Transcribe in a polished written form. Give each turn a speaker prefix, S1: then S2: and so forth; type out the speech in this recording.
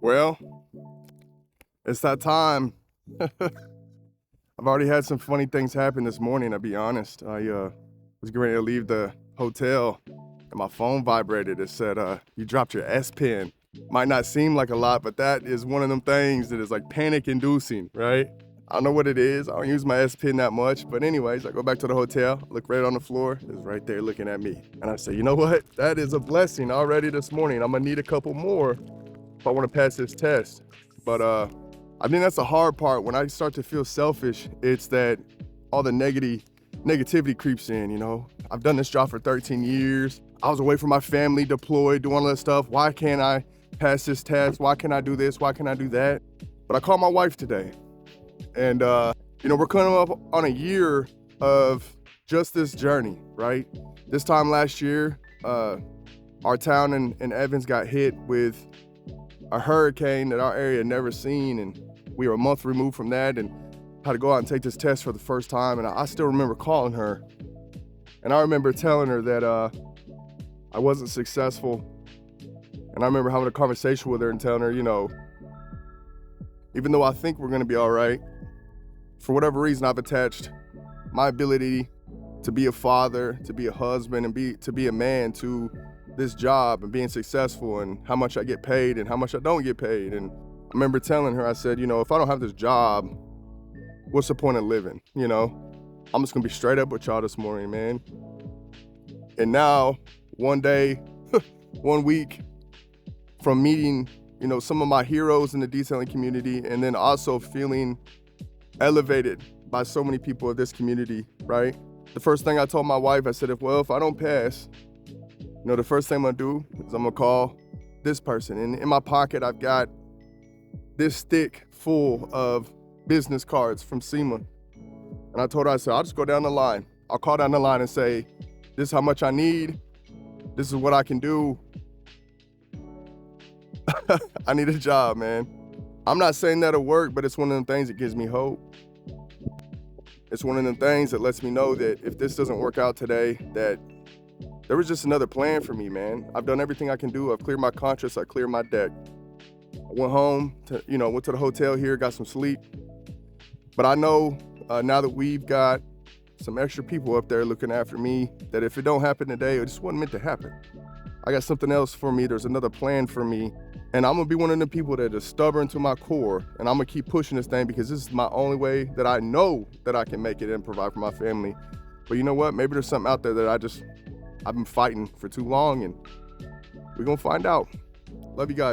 S1: Well, it's that time. I've already had some funny things happen this morning, I'll be honest. I was getting ready to leave the hotel and my phone vibrated. It said, you dropped your S Pen. Might not seem like a lot, but that is one of them things that is like panic inducing, right? I don't know what it is. I don't use my S Pen that much. But anyways, I go back to the hotel, look right on the floor. It's right there looking at me. And I say, you know what? That is a blessing already this morning. I'm gonna need a couple more if I want to pass this test. But I think that's the hard part. When I start to feel selfish, it's that all the negativity creeps in, you know? I've done this job for 13 years. I was away from my family, deployed, doing all that stuff. Why can't I pass this test? Why can't I do this? Why can't I do that? But I called my wife today. And, you know, we're coming up on a year of just this journey, right? This time last year, our town in Evans got hit with a hurricane that our area had never seen. And we were a month removed from that and had to go out and take this test for the first time. And I still remember calling her. And I remember telling her that I wasn't successful. And I remember having a conversation with her and telling her, you know, even though I think we're gonna be all right, for whatever reason, I've attached my ability to be a father, to be a husband, and to be a man to this job and being successful and how much I get paid and how much I don't get paid. And I remember telling her, I said, you know, if I don't have this job, what's the point of living, you know? I'm just gonna be straight up with y'all this morning, man. And now, one day, 1 week from meeting, you know, some of my heroes in the detailing community, and then also feeling elevated by so many people of this community, right? The first thing I told my wife, I said, if I don't pass, you know, the first thing I'm gonna do is I'm gonna call this person. And in my pocket, I've got this stick full of business cards from SEMA. And I told her, I said, I'll just go down the line. I'll call down the line and say, this is how much I need. This is what I can do. I need a job, man. I'm not saying that'll work, but it's one of them things that gives me hope. It's one of them things that lets me know that if this doesn't work out today, that there was just another plan for me, man. I've done everything I can do. I've cleared my conscience. I cleared my deck. I went home, went to the hotel here, got some sleep. But I know now that we've got some extra people up there looking after me, that if it don't happen today, it just wasn't meant to happen. I got something else for me. There's another plan for me. And I'm gonna be one of the people that is stubborn to my core. And I'm gonna keep pushing this thing because this is my only way that I know that I can make it and provide for my family. But you know what? Maybe there's something out there that I've been fighting for too long, and we're gonna find out. Love you guys.